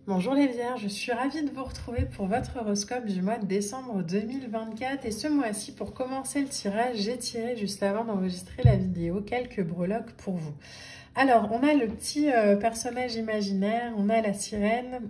Bonjour les Vierges, je suis ravie de vous retrouver pour votre horoscope du mois de décembre 2024 et ce mois-ci pour commencer le tirage, j'ai tiré juste avant d'enregistrer la vidéo quelques breloques pour vous. Alors on a le petit personnage imaginaire, on a la sirène,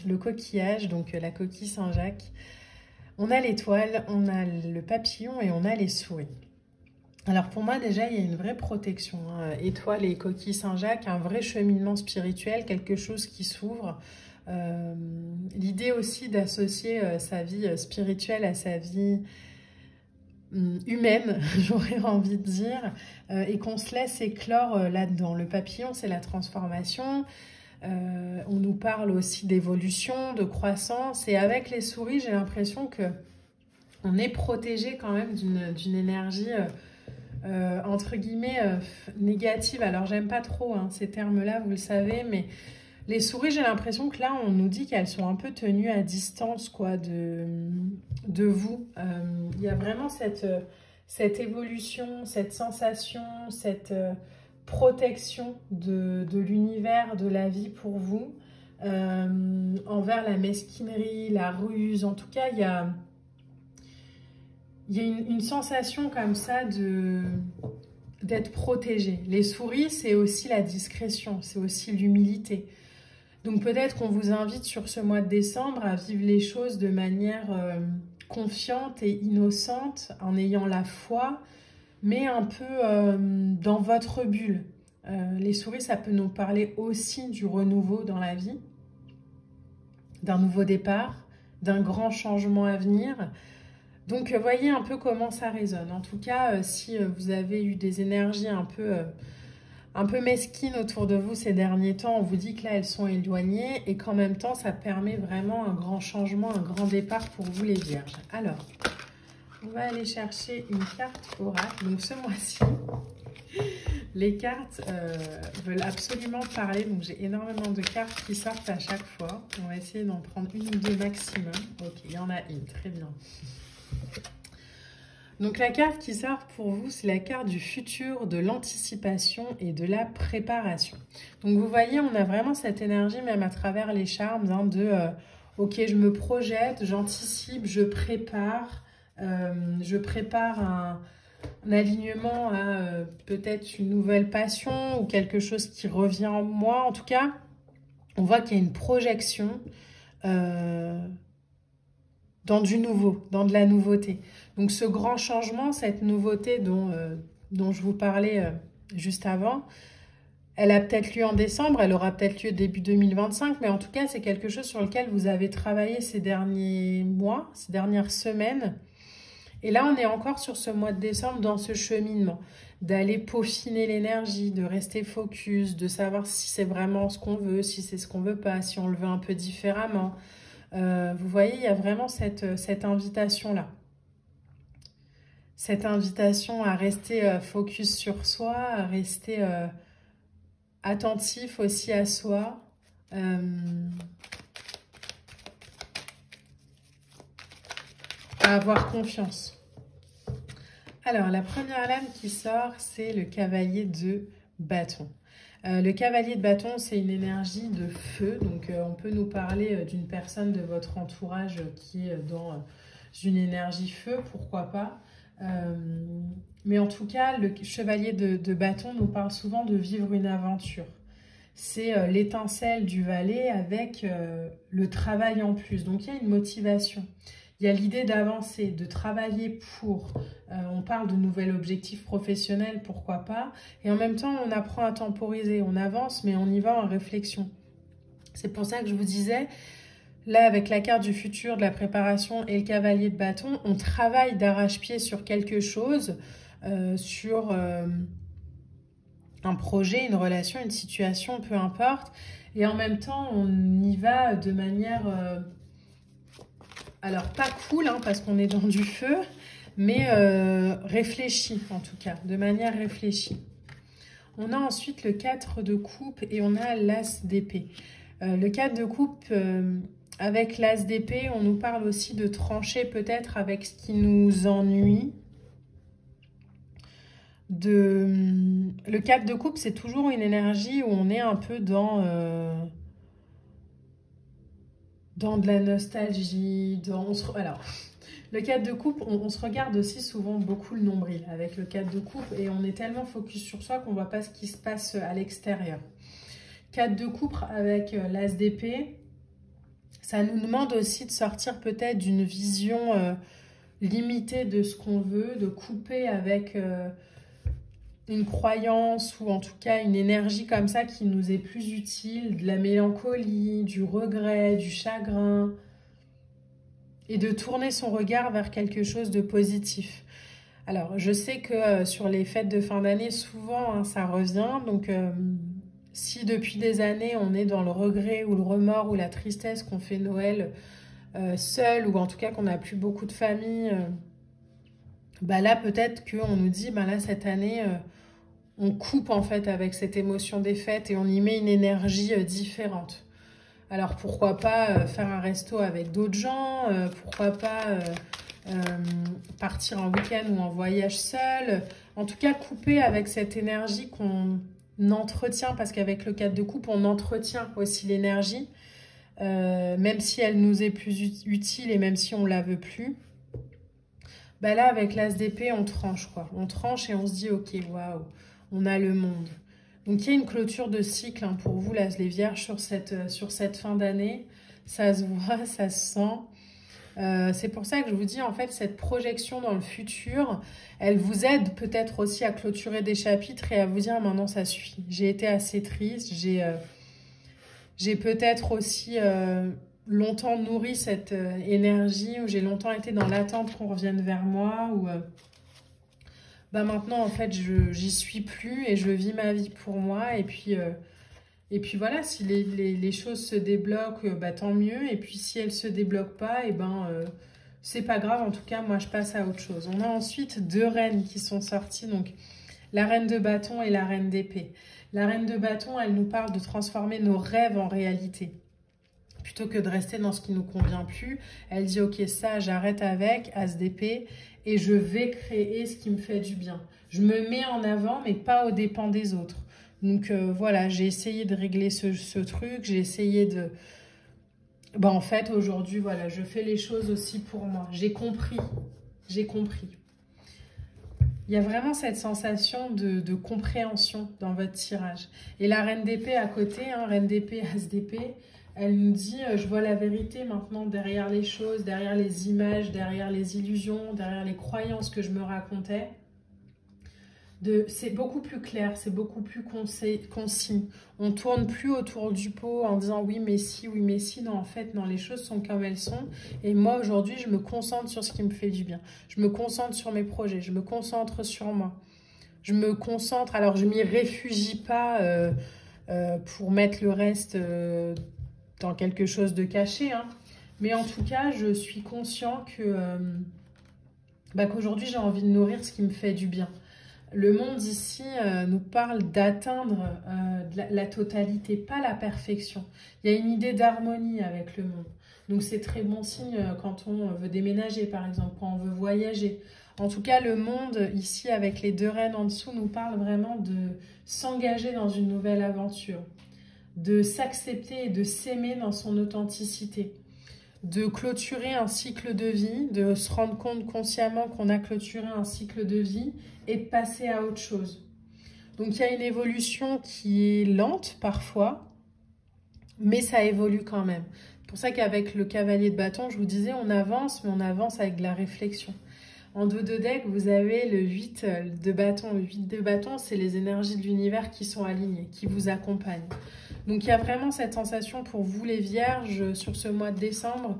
le coquillage, donc la coquille Saint-Jacques, on a l'étoile, on a le papillon et on a les souris. Alors pour moi déjà il y a une vraie protection, hein. Étoile et coquille Saint-Jacques, un vrai cheminement spirituel, quelque chose qui s'ouvre. L'idée aussi d'associer sa vie spirituelle à sa vie humaine, j'aurais envie de dire, et qu'on se laisse éclore là-dedans. Le papillon c'est la transformation, on nous parle aussi d'évolution, de croissance, et avec les souris j'ai l'impression que on est protégé quand même d'une énergie entre guillemets négative. Alors j'aime pas trop hein, ces termes-là, vous le savez, mais les souris, j'ai l'impression que là, on nous dit qu'elles sont un peu tenues à distance quoi, de vous. Il y a vraiment cette évolution, cette sensation, cette protection de l'univers, de la vie pour vous, envers la mesquinerie, la ruse. En tout cas, il y a une sensation comme ça d'être protégé. Les souris, c'est aussi la discrétion, c'est aussi l'humilité. Donc peut-être qu'on vous invite sur ce mois de décembre à vivre les choses de manière confiante et innocente, en ayant la foi, mais un peu dans votre bulle. Les souris, ça peut nous parler aussi du renouveau dans la vie, d'un nouveau départ, d'un grand changement à venir. Donc, voyez un peu comment ça résonne. En tout cas, si vous avez eu des énergies un peu mesquines autour de vous ces derniers temps, on vous dit que là, elles sont éloignées et qu'en même temps, ça permet vraiment un grand changement, un grand départ pour vous les Vierges. Alors, on va aller chercher une carte oracle. Donc, ce mois-ci, les cartes veulent absolument parler. Donc, j'ai énormément de cartes qui sortent à chaque fois. On va essayer d'en prendre une ou deux maximum. Ok, il y en a une. Très bien. Donc la carte qui sort pour vous, c'est la carte du futur, de l'anticipation et de la préparation. Donc vous voyez, on a vraiment cette énergie, même à travers les charmes, hein, ok, je me projette, j'anticipe, je prépare un alignement à peut-être une nouvelle passion ou quelque chose qui revient en moi. En tout cas, on voit qu'il y a une projection dans du nouveau, dans de la nouveauté. Donc ce grand changement, cette nouveauté dont je vous parlais juste avant, elle a peut-être lieu en décembre, elle aura peut-être lieu début 2025, mais en tout cas, c'est quelque chose sur lequel vous avez travaillé ces derniers mois, ces dernières semaines. Et là, on est encore sur ce mois de décembre dans ce cheminement, d'aller peaufiner l'énergie, de rester focus, de savoir si c'est vraiment ce qu'on veut, si c'est ce qu'on veut pas, si on le veut un peu différemment. Vous voyez, il y a vraiment cette invitation-là. Cette invitation à rester focus sur soi, à rester attentif aussi à soi. À avoir confiance. Alors, la première lame qui sort, c'est le cavalier de bâton. Le cavalier de bâton, c'est une énergie de feu. Donc, on peut nous parler d'une personne de votre entourage qui est dans une énergie feu, pourquoi pas. Mais en tout cas, le chevalier de bâton nous parle souvent de vivre une aventure. C'est l'étincelle du valet avec le travail en plus. Donc, il y a une motivation. Il y a l'idée d'avancer, de travailler pour. On parle de nouvel objectif professionnel, pourquoi pas. Et en même temps, on apprend à temporiser. On avance, mais on y va en réflexion. C'est pour ça que je vous disais, là, avec la carte du futur, de la préparation et le cavalier de bâton, on travaille d'arrache-pied sur quelque chose, sur un projet, une relation, une situation, peu importe. Et en même temps, on y va de manière... alors, pas cool, hein, parce qu'on est dans du feu, mais réfléchi, en tout cas, de manière réfléchie. On a ensuite le 4 de coupe et on a l'as d'épée. Le 4 de coupe, avec l'as d'épée, on nous parle aussi de trancher peut-être avec ce qui nous ennuie. Le 4 de coupe, c'est toujours une énergie où on est un peu dans... dans de la nostalgie, alors, le 4 de coupe, on se regarde aussi souvent beaucoup le nombril avec le 4 de coupe et on est tellement focus sur soi qu'on ne voit pas ce qui se passe à l'extérieur. 4 de coupe avec l'as d'épée, ça nous demande aussi de sortir peut-être d'une vision limitée de ce qu'on veut, de couper avec une croyance ou en tout cas une énergie comme ça qui nous est plus utile, de la mélancolie, du regret, du chagrin, et de tourner son regard vers quelque chose de positif. Alors, je sais que sur les fêtes de fin d'année, souvent, hein, ça revient. Donc, si depuis des années, on est dans le regret ou le remords ou la tristesse qu'on fait Noël seul, ou en tout cas qu'on n'a plus beaucoup de famille, bah là, peut-être qu'on nous dit, bah là, cette année, on coupe en fait avec cette émotion des fêtes et on y met une énergie différente. Alors pourquoi pas faire un resto avec d'autres gens, pourquoi pas partir en week-end ou en voyage seul. En tout cas, couper avec cette énergie qu'on entretient, parce qu'avec le 4 de coupe, on entretient aussi l'énergie, même si elle nous est plus utile et même si on ne la veut plus. Bah là, avec l'as d'épée, on tranche, quoi. On tranche et on se dit, ok, waouh, on a le monde. Donc, il y a une clôture de cycle hein, pour vous, là, les vierges, sur cette fin d'année. Ça se voit, ça se sent. C'est pour ça que je vous dis, en fait, cette projection dans le futur, elle vous aide peut-être aussi à clôturer des chapitres et à vous dire, maintenant, ça suffit. J'ai été assez triste, j'ai peut-être aussi longtemps nourri cette énergie, où j'ai longtemps été dans l'attente qu'on revienne vers moi, ou... bah maintenant, en fait, j'y suis plus et je vis ma vie pour moi. Et puis voilà, si les choses se débloquent, bah, tant mieux. Et puis, si elles ne se débloquent pas, et ben, c'est pas grave. En tout cas, moi, je passe à autre chose. On a ensuite 2 reines qui sont sorties. Donc, la reine de bâton et la reine d'épée. La reine de bâton, elle nous parle de transformer nos rêves en réalité. Plutôt que de rester dans ce qui ne nous convient plus, elle dit, ok, ça, j'arrête avec, as d'épée, et je vais créer ce qui me fait du bien. Je me mets en avant, mais pas aux dépens des autres. Donc voilà, j'ai essayé de régler ce truc, j'ai essayé de... Bah, en fait, aujourd'hui, voilà, je fais les choses aussi pour moi. J'ai compris, j'ai compris. Il y a vraiment cette sensation de compréhension dans votre tirage. Et la reine d'épée à côté, hein, reine d'épée, as d'épée, elle nous dit, je vois la vérité maintenant derrière les choses, derrière les images, derrière les illusions, derrière les croyances que je me racontais. C'est beaucoup plus clair, c'est beaucoup plus concis. On ne tourne plus autour du pot en disant oui mais si, oui mais si. Non, en fait, non, les choses sont comme elles sont. Et moi, aujourd'hui, je me concentre sur ce qui me fait du bien. Je me concentre sur mes projets, je me concentre sur moi. Je me concentre, alors je ne m'y réfugie pas pour mettre le reste... dans quelque chose de caché, hein. Mais en tout cas, je suis conscient que qu'aujourd'hui, j'ai envie de nourrir ce qui me fait du bien. Le monde ici nous parle d'atteindre la totalité, pas la perfection. Il y a une idée d'harmonie avec le monde. Donc c'est très bon signe quand on veut déménager, par exemple, quand on veut voyager. En tout cas, le monde ici, avec les 2 reines en dessous, nous parle vraiment de s'engager dans une nouvelle aventure, de s'accepter et de s'aimer dans son authenticité, de clôturer un cycle de vie, de se rendre compte consciemment qu'on a clôturé un cycle de vie et de passer à autre chose. Donc il y a une évolution qui est lente parfois, mais ça évolue quand même. C'est pour ça qu'avec le cavalier de bâton, je vous disais, on avance, mais on avance avec de la réflexion. En dos de deck, vous avez le 8 de bâton. Le 8 de bâton, c'est les énergies de l'univers qui sont alignées, qui vous accompagnent. Donc, il y a vraiment cette sensation pour vous, les vierges, sur ce mois de décembre.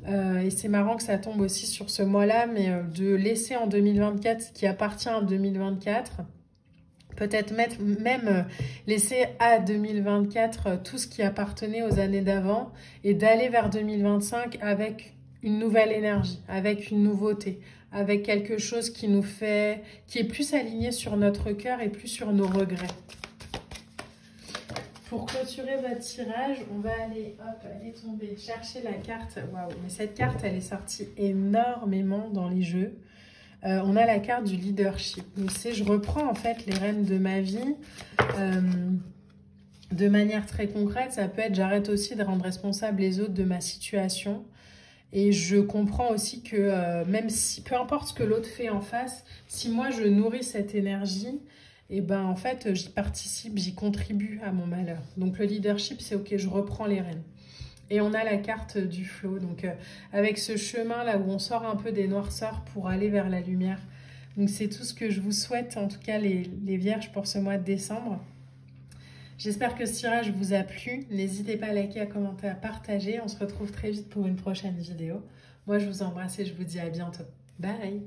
Et c'est marrant que ça tombe aussi sur ce mois-là, mais de laisser en 2024 ce qui appartient à 2024. Peut-être même laisser à 2024 tout ce qui appartenait aux années d'avant et d'aller vers 2025 avec une nouvelle énergie, avec une nouveauté, avec quelque chose qui est plus aligné sur notre cœur et plus sur nos regrets. Pour clôturer votre tirage, on va aller, hop, elle est tombée, chercher la carte. Waouh, mais cette carte, elle est sortie énormément dans les jeux. On a la carte du leadership. Donc, je reprends en fait les rênes de ma vie. De manière très concrète, ça peut être j'arrête aussi de rendre responsables les autres de ma situation. Et je comprends aussi que même si, peu importe ce que l'autre fait en face, si moi je nourris cette énergie, et ben en fait j'y participe, j'y contribue à mon malheur. Donc le leadership, c'est ok, je reprends les rênes. Et on a la carte du flow, donc avec ce chemin là où on sort un peu des noirceurs pour aller vers la lumière. Donc c'est tout ce que je vous souhaite, en tout cas les vierges pour ce mois de décembre. J'espère que ce tirage vous a plu. N'hésitez pas à liker, à commenter, à partager. On se retrouve très vite pour une prochaine vidéo. Moi, je vous embrasse et je vous dis à bientôt. Bye!